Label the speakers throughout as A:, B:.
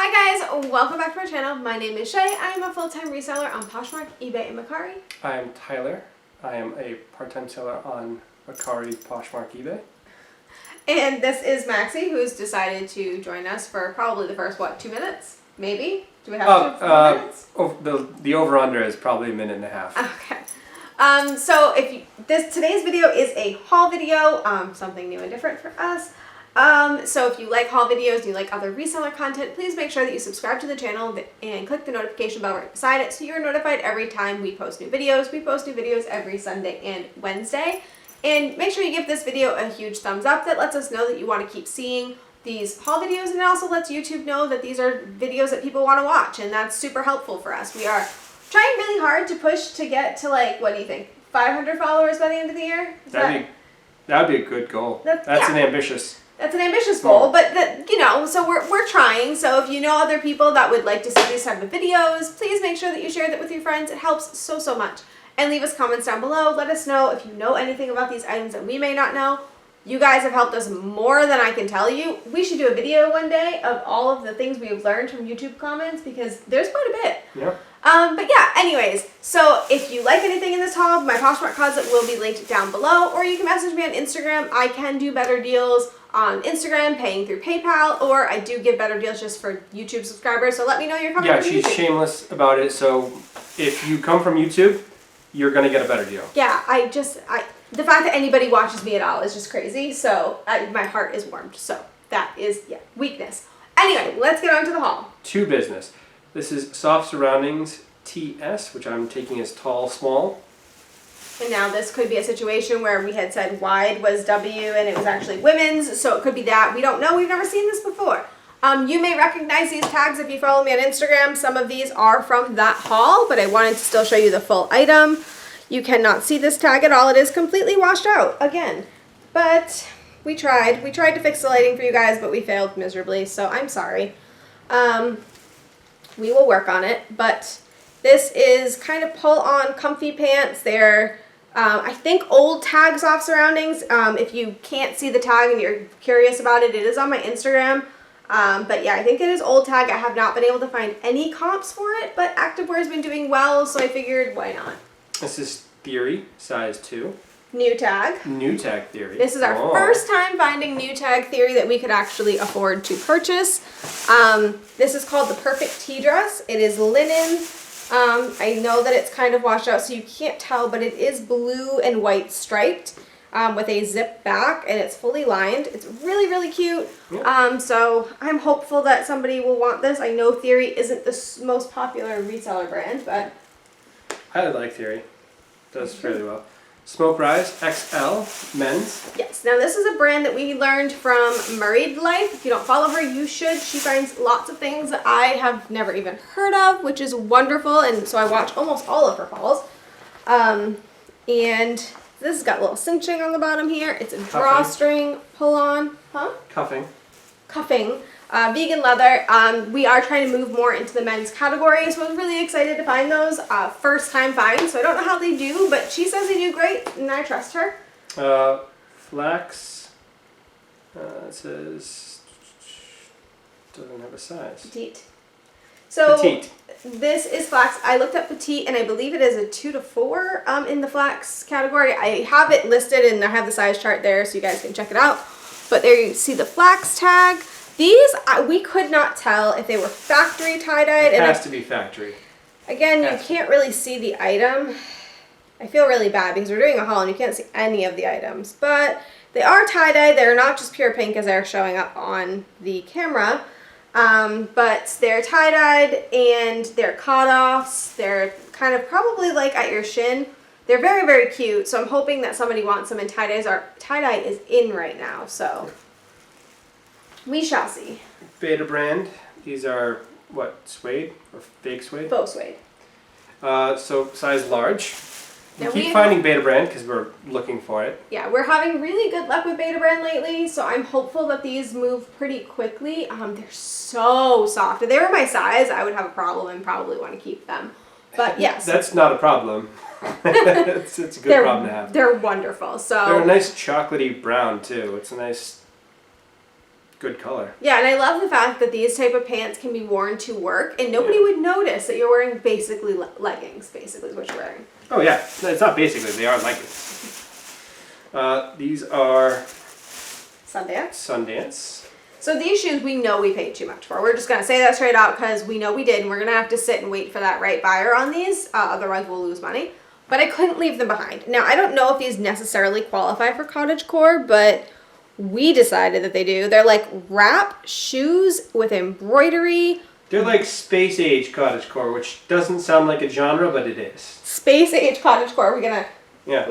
A: Hi guys, welcome back to our channel. My name is Shay. I am a full-time reseller on Poshmark, eBay, and Mercari.
B: I am Tyler. I am a part-time seller on Mercari, Poshmark, eBay.
A: And this is Maxie, who's decided to join us for probably the first, 2 minutes? Maybe? Do we have 2 minutes?
B: The over-under is probably a minute and a half.
A: Okay. So today's video is a haul video, something new and different for us. So if you like haul videos and you like other reseller content, please make sure that you subscribe to the channel and click the notification bell right beside it so you're notified every time we post new videos. We post new videos every Sunday and Wednesday. And make sure you give this video a huge thumbs up. That lets us know that you want to keep seeing these haul videos, and it also lets YouTube know that these are videos that people want to watch, and that's super helpful for us. We are trying really hard to push to get to, like, what do you think, 500 followers by the end of the year?
B: That would be a good goal. That's an ambitious.
A: That's an ambitious goal, but so we're trying. So if you know other people that would like to see these type of videos, please make sure that you share that with your friends. It helps so much. And leave us comments down below. Let us know if you know anything about these items that we may not know. You guys have helped us more than I can tell you. We should do a video one day of all of the things we've learned from YouTube comments, because there's quite a bit.
B: Yeah.
A: But yeah, anyways, so if you like anything in this haul, my Poshmark closet will be linked down below, or you can message me on Instagram. I can do better deals on Instagram, paying through PayPal, or I do give better deals just for YouTube subscribers, so let me know you're coming from YouTube.
B: Yeah, she's shameless about it, so if you come from YouTube, you're going to get a better deal.
A: Yeah, the fact that anybody watches me at all is just crazy, so my heart is warmed, so that is, weakness. Anyway, let's get on to the haul.
B: To business. This is Soft Surroundings TS, which I'm taking as tall, small.
A: And now this could be a situation where we had said wide was W and it was actually women's, so it could be that. We don't know. We've never seen this before. You may recognize these tags if you follow me on Instagram. Some of these are from that haul, but I wanted to still show you the full item. You cannot see this tag at all. It is completely washed out again. But we tried. We tried to fix the lighting for you guys, but we failed miserably, so I'm sorry. We will work on it, but this is kind of pull-on comfy pants. They're I think old tags off surroundings. If you can't see the tag and you're curious about it, it is on my Instagram. But yeah, I think it is old tag. I have not been able to find any comps for it, but Activewear has been doing well, so I figured why not.
B: This is Theory, size 2.
A: New tag.
B: New tag Theory.
A: This is our first time finding new tag Theory that we could actually afford to purchase. This is called the Perfect Tea Dress. It is linen. I know that it's kind of washed out so you can't tell, but it is blue and white striped with a zip back, and it's fully lined. It's really cute. Yep. So I'm hopeful that somebody will want this. I know Theory isn't the most popular reseller brand, but
B: I like Theory. Does fairly well. Smoke Rise XL men's.
A: Yes. Now this is a brand that we learned from Married Life. If you don't follow her, you should. She finds lots of things that I have never even heard of, which is wonderful. And so I watch almost all of her hauls. And this has got a little cinching on the bottom here. It's a drawstring pull-on. Huh? Cuffing. Vegan leather. We are trying to move more into the men's category, so I was really excited to find those. First time finds, so I don't know how they do, but she says they do great, and I trust her.
B: Flax. It says doesn't have a size.
A: Petite. So
B: petite.
A: This is flax. I looked up petite, and I believe it is a 2 to 4 in the flax category. I have it listed, and I have the size chart there, so you guys can check it out. But there you see the flax tag. These, we could not tell if they were factory tie-dyed.
B: It has to be factory.
A: Again, you can't really see the item. I feel really bad because we're doing a haul and you can't see any of the items. But they are tie-dyed. They're not just pure pink as they're showing up on the camera. But they're tie-dyed and they're cut-offs. They're kind of probably like at your shin. They're very cute. So I'm hoping that somebody wants them, and tie-dye is in right now. So we shall see.
B: Beta brand. These are, what, suede or fake suede?
A: Faux suede.
B: So size large. We
A: Now
B: keep finding Beta brand because we're looking for it.
A: Yeah, we're having really good luck with Beta brand lately, so I'm hopeful that these move pretty quickly. They're so soft. If they were my size, I would have a problem and probably want to keep them. But yes.
B: That's not a problem. it's a good problem to have.
A: They're wonderful. So
B: they're a nice chocolatey brown too. It's a nice good color.
A: Yeah, and I love the fact that these type of pants can be worn to work, and nobody would notice that you're wearing basically leggings. Basically, is what you're wearing.
B: Oh yeah, no, it's not basically. They are leggings. These are Sundance.
A: So these shoes we know we paid too much for. We're just going to say that straight out because we know we did, and we're going to have to sit and wait for that right buyer on these. Otherwise, we'll lose money. But I couldn't leave them behind. Now, I don't know if these necessarily qualify for cottagecore, but we decided that they do. They're like wrap shoes with embroidery.
B: They're like space age cottagecore, which doesn't sound like a genre, but it is.
A: Space age cottagecore. We're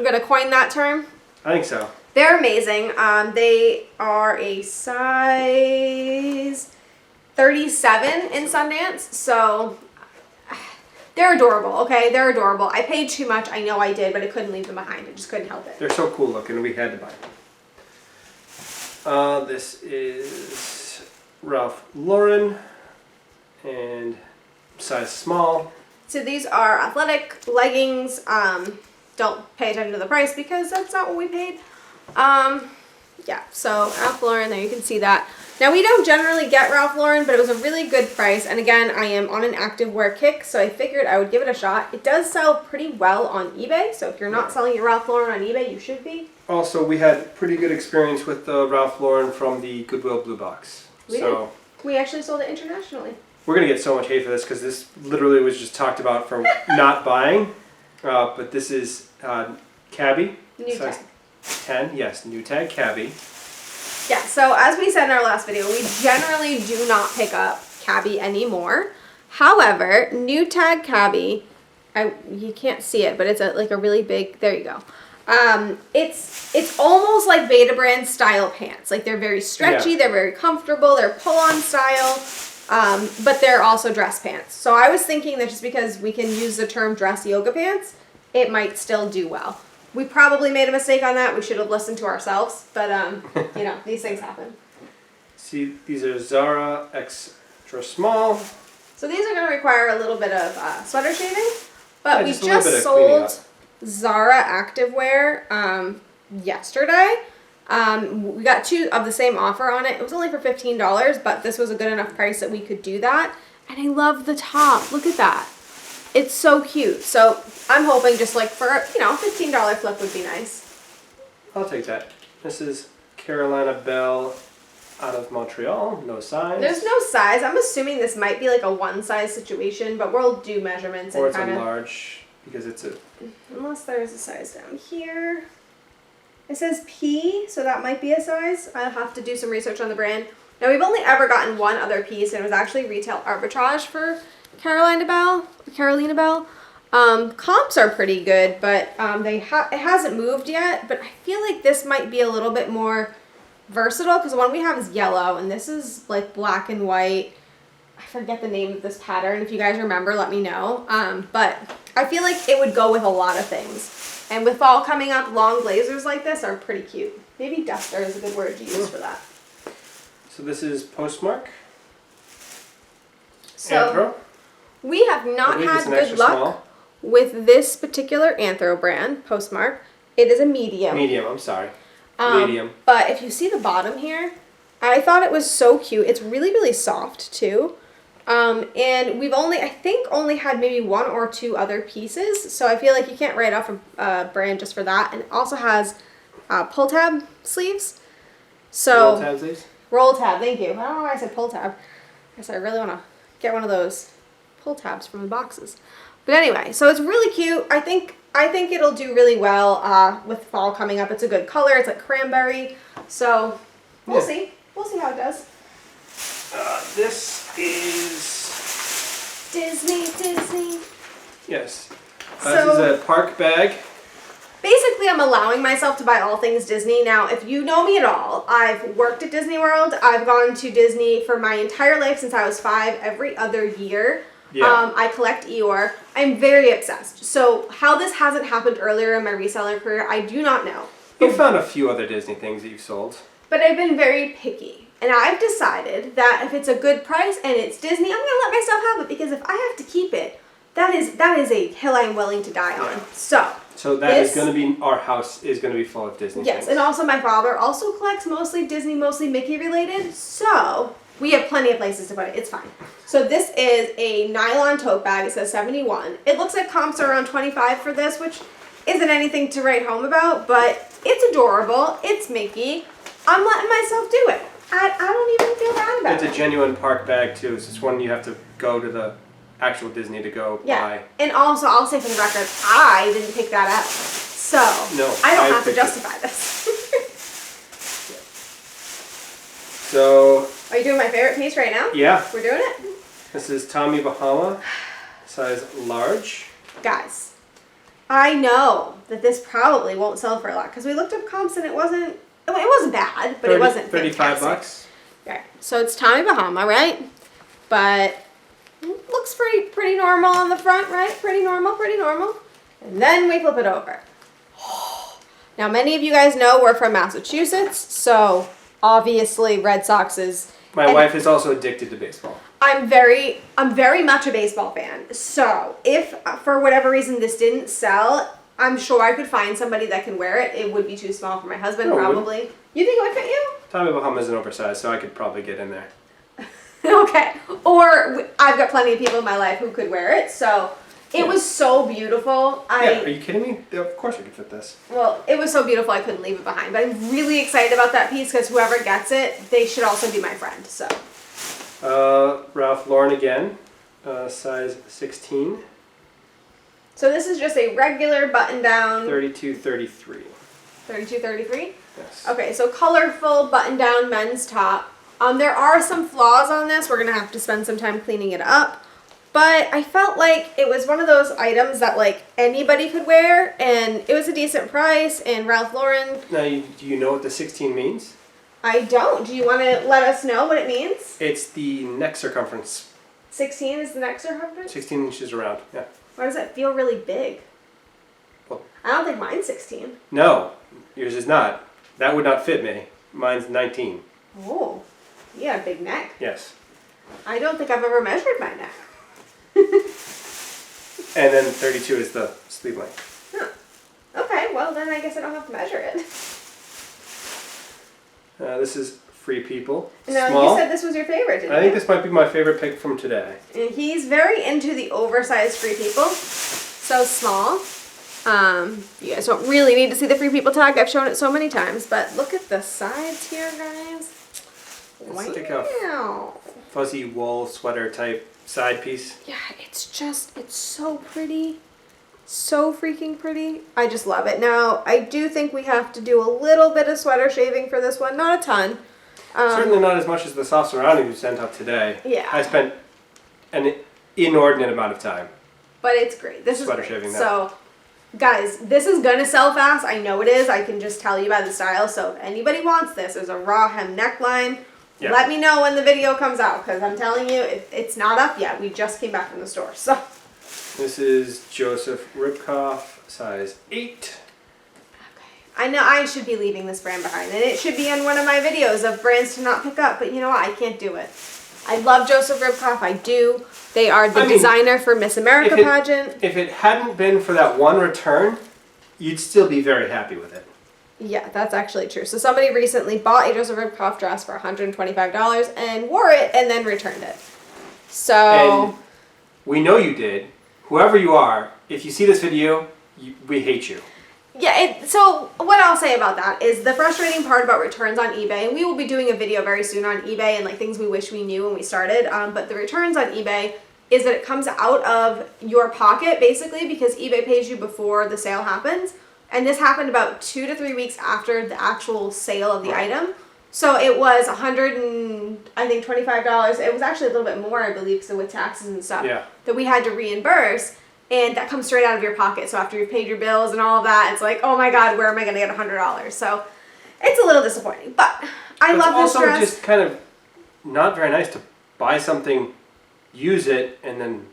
A: gonna coin that term.
B: I think so.
A: They're amazing. They are a size 37 in Sundance, so they're adorable, okay? They're adorable. I paid too much, I know I did, but I couldn't leave them behind. I just couldn't help it.
B: They're so cool looking, we had to buy them. This is Ralph Lauren, and size small.
A: So these are athletic leggings. Don't pay attention to the price because that's not what we paid. Yeah, so Ralph Lauren, there you can see that. Now, we don't generally get Ralph Lauren, but it was a really good price. And again, I am on an activewear kick, so I figured I would give it a shot. It does sell pretty well on eBay, so if you're not selling your Ralph Lauren on eBay, you should be.
B: Also, we had pretty good experience with the Ralph Lauren from the Goodwill Blue Box.
A: We did. We actually sold it internationally.
B: We're going to get so much hate for this because this literally was just talked about for not buying. But this is Cabby.
A: New tag.
B: 10, yes, new tag Cabby.
A: Yeah, so as we said in our last video, we generally do not pick up Cabby anymore. However, new tag Cabby, you can't see it, but it's like a really big, there you go. It's almost like Beta Brand style pants. Like they're very stretchy, they're very comfortable, they're pull-on style, but they're also dress pants. So I was thinking that just because we can use the term dress yoga pants, it might still do well. We probably made a mistake on that. We should have listened to ourselves, but you know, these things happen.
B: See, these are Zara extra small.
A: So these are going to require a little bit of sweater shaving, but we just sold Zara Activewear yesterday. We got 2 of the same offer on it. It was only for $15, but this was a good enough price that we could do that. And I love the top. Look at that. It's so cute. So I'm hoping just like for, you know, $15 flip would be nice.
B: I'll take that. This is Carolina Belle out of Montreal. No size.
A: There's no size. I'm assuming this might be like a one size situation, but we'll do measurements and kind of.
B: Or it's a large because it's a.
A: Unless there's a size down here. It says P, so that might be a size. I'll have to do some research on the brand. Now we've only ever gotten one other piece, and it was actually retail arbitrage for Carolina Belle. Comps are pretty good, but it hasn't moved yet. But I feel like this might be a little bit more versatile because the one we have is yellow, and this is like black and white. I forget the name of this pattern. If you guys remember, let me know. But I feel like it would go with a lot of things. And with fall coming up, long blazers like this are pretty cute. Maybe duster is a good word to use for that.
B: So this is Poshmark.
A: So
B: Anthro.
A: we have not had good luck with this particular Anthro brand, Poshmark. It is a medium.
B: Medium, I'm sorry. Medium.
A: But if you see the bottom here, I thought it was so cute. It's really, really soft too. And we've I think only had maybe 1 or 2 other pieces. So I feel like you can't write off a brand just for that. And it also has pull tab sleeves. So
B: roll tab sleeves?
A: Roll tab, thank you. I don't know why I said pull tab. I guess I really want to get one of those pull tabs from the boxes. But anyway, so it's really cute. I think it'll do really well with fall coming up. It's a good color. It's like cranberry. So we'll see. We'll see how it does.
B: This is
A: Disney.
B: Yes.
A: So,
B: this is a park bag.
A: Basically, I'm allowing myself to buy all things Disney. Now, if you know me at all, I've worked at Disney World. I've gone to Disney for my entire life since I was 5, every other year. Yeah. I collect Eeyore. I'm very obsessed. So how this hasn't happened earlier in my reseller career, I do not know.
B: You found a few other Disney things that you've sold. But
A: I've been very picky. And I've decided that if it's a good price and it's Disney, I'm going to let myself have it because if I have to keep it, that is a hill I'm willing to die on. So
B: So that is going to be, our house is going to be full of Disney
A: Yes,
B: things.
A: and also my father also collects mostly Disney, mostly Mickey related, so we have plenty of places to put it. It's fine. So this is a nylon tote bag. It says 71. It looks like comps are around 25 for this, which isn't anything to write home about, but it's adorable. It's Mickey. I'm letting myself do it. I don't even feel bad about it.
B: It's a genuine park bag too. So it's one you have to go to the actual Disney to go buy.
A: And also, I'll say for the record, I didn't pick that out. So,
B: No,
A: I don't
B: I
A: have to
B: picked
A: justify this.
B: So,
A: Are you doing my favorite piece right now?
B: yeah,
A: We're doing it?
B: this is Tommy Bahama, size large.
A: Guys, I know that this probably won't sell for a lot because we looked up comps and it wasn't bad, but it wasn't
B: 35
A: fantastic.
B: bucks.
A: Okay, so it's Tommy Bahama, right? But looks pretty normal on the front, right? Pretty normal. And then we flip it over. Now, many of you guys know we're from Massachusetts, so obviously Red Sox is.
B: My wife is also addicted to baseball.
A: I'm very much a baseball fan. So if for whatever reason this didn't sell, I'm sure I could find somebody that can wear it. It would be too small for my husband,
B: No, it
A: probably. You think it would fit you?
B: Tommy Bahama is an oversized, so I could probably get in there.
A: Okay. Or I've got plenty of people in my life who could wear it. So it was so beautiful.
B: Yeah, are you kidding me? Of course I could fit this.
A: Well, it was so beautiful I couldn't leave it behind. But I'm really excited about that piece because whoever gets it, they should also be my friend. So.
B: Ralph Lauren again, size 16.
A: So this is just a regular button down.
B: 32-33.
A: 32-33?
B: Yes.
A: Okay, so colorful button down men's top. There are some flaws on this. We're going to have to spend some time cleaning it up. But I felt like it was one of those items that like anybody could wear and it was a decent price and Ralph Lauren.
B: Now, do you know what the 16 means?
A: I don't. Do you want to let us know what it means?
B: It's the neck circumference.
A: 16 is the neck circumference?
B: 16 inches around, yeah.
A: Why does that feel really big?
B: Well,
A: I don't think mine's 16.
B: no, yours is not. That would not fit me. Mine's 19.
A: Oh, you got a big neck.
B: Yes.
A: I don't think I've ever measured my neck.
B: And then 32 is the sleeve length.
A: Huh. Okay, well then I guess I don't have to measure it.
B: This is Free People.
A: No,
B: Small.
A: you said this was your favorite, didn't
B: I think
A: you?
B: this might be my favorite pick from today.
A: And he's very into the oversized Free People. So small. You guys don't really need to see the Free People tag. I've shown it so many times, but look at the sides here, guys.
B: It's like a fuzzy wool sweater type side piece.
A: Yeah, it's so pretty. So freaking pretty. I just love it. Now, I do think we have to do a little bit of sweater shaving for this one. Not a ton.
B: Certainly not as much as the soft surrounding you sent out today.
A: Yeah.
B: I spent an inordinate amount of time.
A: But it's great. This
B: Sweater
A: is
B: shaving that.
A: So, guys, this is gonna sell fast. I know it is. I can just tell you by the style. So if anybody wants this, there's a raw hem neckline.
B: Yeah.
A: Let me know when the video comes out because I'm telling you, it's not up yet. We just came back from the store. So.
B: This is Joseph Ribkoff, size 8.
A: I know I should be leaving this brand behind, and it should be in one of my videos of brands to not pick up, but you know what? I can't do it. I love Joseph Ribkoff. I do. They are the designer for Miss America pageant.
B: If it hadn't been for that one return, you'd still be very happy with it.
A: Yeah, that's actually true. So somebody recently bought a Joseph Ribkoff dress for $125 and wore it and then returned it. So...
B: And we know you did. Whoever you are, if you see this video, we hate you.
A: Yeah, so what I'll say about that is the frustrating part about returns on eBay, and we will be doing a video very soon on eBay and like things we wish we knew when we started, but the returns on eBay is that it comes out of your pocket basically because eBay pays you before the sale happens, and this happened about 2 to 3 weeks after the actual sale of the item. So it was $125. It was actually a little bit more, I believe, because with taxes and stuff that we had to reimburse. And that comes straight out of your pocket. So after you've paid your bills and all of that, it's like, oh my God, where am I going to get $100? So it's a little disappointing. But I love this dress.
B: It's also just kind of not very nice to buy something, use it, and then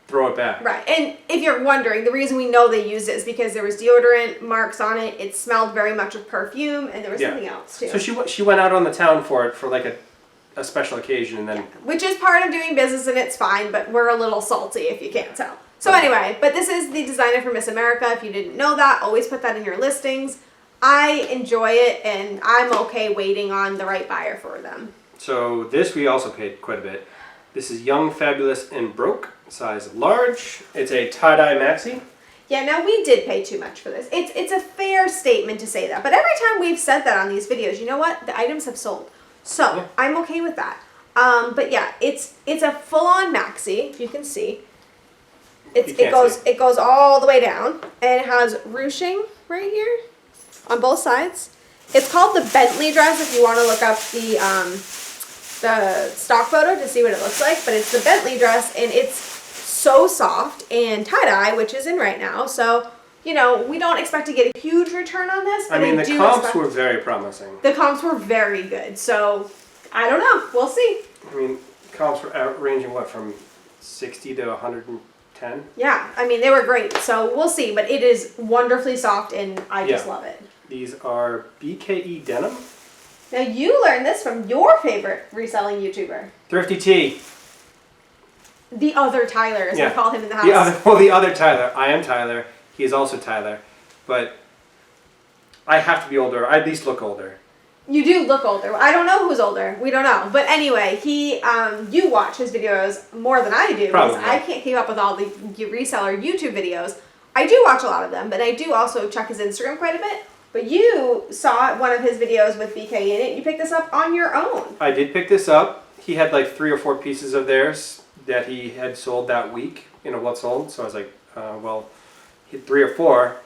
B: throw it back.
A: Right. And if you're wondering, the reason we know they used it is because there was deodorant marks on it. It smelled very much of perfume, and there was something else too.
B: So she went out on the town for it for like a special occasion, and then...
A: Which is part of doing business, and it's fine, but we're a little salty if you can't tell. So anyway, but this is the designer for Miss America. If you didn't know that, always put that in your listings. I enjoy it, and I'm okay waiting on the right buyer for them.
B: So this we also paid quite a bit. This is Young, Fabulous, and Broke, size large. It's a tie-dye maxi.
A: Yeah, now we did pay too much for this. It's a fair statement to say that. But every time we've said that on these videos, you know what? The items have sold. So
B: Yeah.
A: I'm okay with that. But yeah, it's a full-on maxi, if you can see. It goes all the way down, and it has ruching right here on both sides. It's called the Bentley dress if you want to look up the stock photo to see what it looks like. But it's the Bentley dress, and it's so soft and tie-dye, which is in right now. So, you know, we don't expect to get a huge return on this. But
B: I mean, the comps were very promising.
A: The comps were very good. So, I don't know. We'll see.
B: I mean, comps were ranging, what, from 60 to 110?
A: Yeah, I mean, they were great. So, we'll see. But it is wonderfully soft, and I just love it.
B: These are BKE denim.
A: Now, you learned this from your favorite reselling YouTuber.
B: Thrifty T.
A: The other Tyler, as we call him in the house.
B: The other Tyler. I am Tyler. He is also Tyler. But I have to be older. I at least look older.
A: You do look older. I don't know who's older. We don't know. But anyway, you watch his videos more than I do.
B: Probably.
A: Because I can't keep up with all the reseller YouTube videos. I do watch a lot of them, but I do also check his Instagram quite a bit. But you saw one of his videos with BK in it. You picked this up on your own.
B: I did pick this up. He had like 3 or 4 pieces of theirs that he had sold that week, what sold. So I was like, he had 3 or 4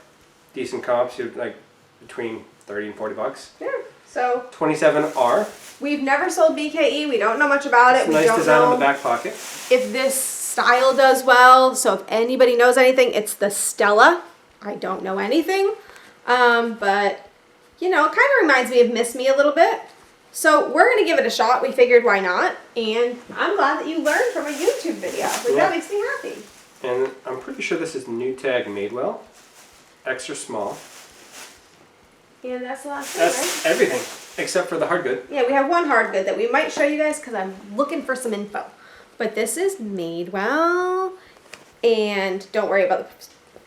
B: decent comps, like between 30 and 40 bucks.
A: Yeah. So
B: 27R.
A: We've never sold BKE. We don't know much about it.
B: We nice design on the back pocket.
A: If this style does well. So if anybody knows anything, it's the Stella. I don't know anything. But it kind of reminds me of Miss Me a little bit. So we're going to give it a shot. We figured why not. And I'm glad that you learned from a YouTube video. That makes me happy.
B: And I'm pretty sure this is new tag Madewell. Extra small.
A: And that's the last thing,
B: That's everything. Except for the hard good.
A: Yeah, we have one hard good that we might show you guys because I'm looking for some info. But this is Madewell. And don't worry about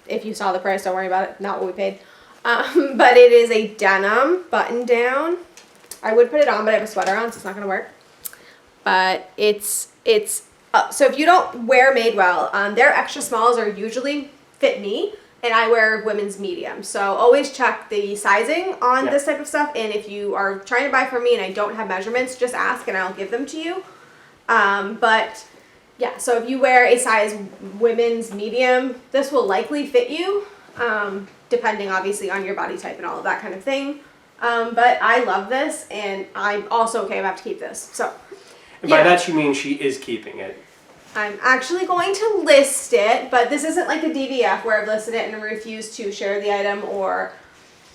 A: if you saw the price, don't worry about it. Not what we paid. But it is a denim button down. I would put it on, but I have a sweater on, so it's not going to work. But it's so if you don't wear Madewell, their extra smalls are usually fit me, and I wear women's medium. So always check the sizing on this type of stuff. And if you are trying to buy from me and I don't have measurements, just ask and I'll give them to you. But yeah, so if you wear a size women's medium, this will likely fit you, depending obviously on your body type and all of that kind of thing. But I love this, and I'm also okay about to keep this. So,
B: and by that you mean she is keeping it.
A: I'm actually going to list it, but this isn't like a DVF where I've listed it and refused to share the item or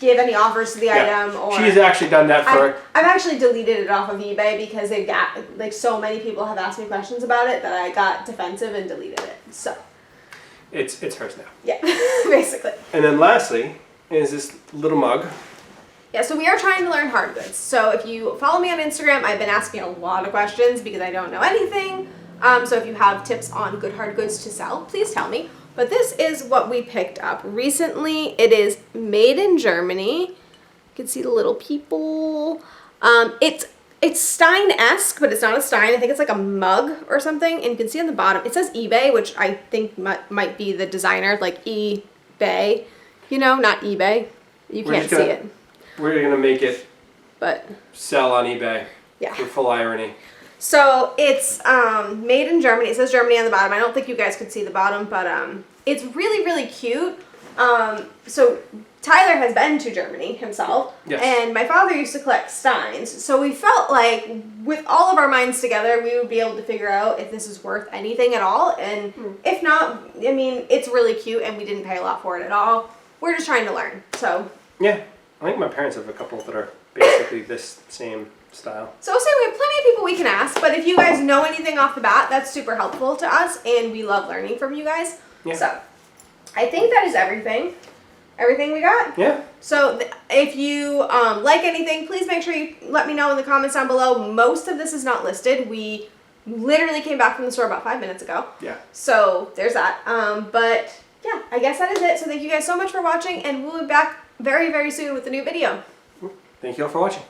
A: give any offers to the item. Or
B: she's actually done that for.
A: I've actually deleted it off of eBay because they've got so many people have asked me questions about it that I got defensive and deleted it. So.
B: It's hers now.
A: Yeah, basically.
B: And then lastly is this little mug.
A: Yeah, so we are trying to learn hard goods. So if you follow me on Instagram, I've been asking a lot of questions because I don't know anything. So if you have tips on good hard goods to sell, please tell me. But this is what we picked up recently. It is made in Germany. You can see the little people. It's Stein-esque, but it's not a Stein. I think it's like a mug or something. And you can see on the bottom, it says eBay, which I think might be the designer, like eBay. Not eBay. You can't see it.
B: We're going to make it sell on eBay.
A: Yeah.
B: For full irony.
A: So it's made in Germany. It says Germany on the bottom. I don't think you guys could see the bottom, but it's really, really cute. So Tyler has been to Germany himself.
B: Yes. And
A: my father used to collect Steins. So we felt like with all of our minds together, we would be able to figure out if this is worth anything at all. And if not, I mean, it's really cute and we didn't pay a lot for it at all. We're just trying to learn. So.
B: Yeah. I think my parents have a couple that are basically this same style.
A: So I'll say we have plenty of people we can ask, but if you guys know anything off the bat, that's super helpful to us, and we love learning from you guys. Yeah. So I think that is everything. Everything we got?
B: Yeah.
A: So if you like anything, please make sure you let me know in the comments down below. Most of this is not listed. We literally came back from the store about 5 minutes ago.
B: Yeah.
A: So there's that. But yeah, I guess that is it. So thank you guys so much for watching, and we'll be back very, very soon with a new video.
B: Thank you all for watching.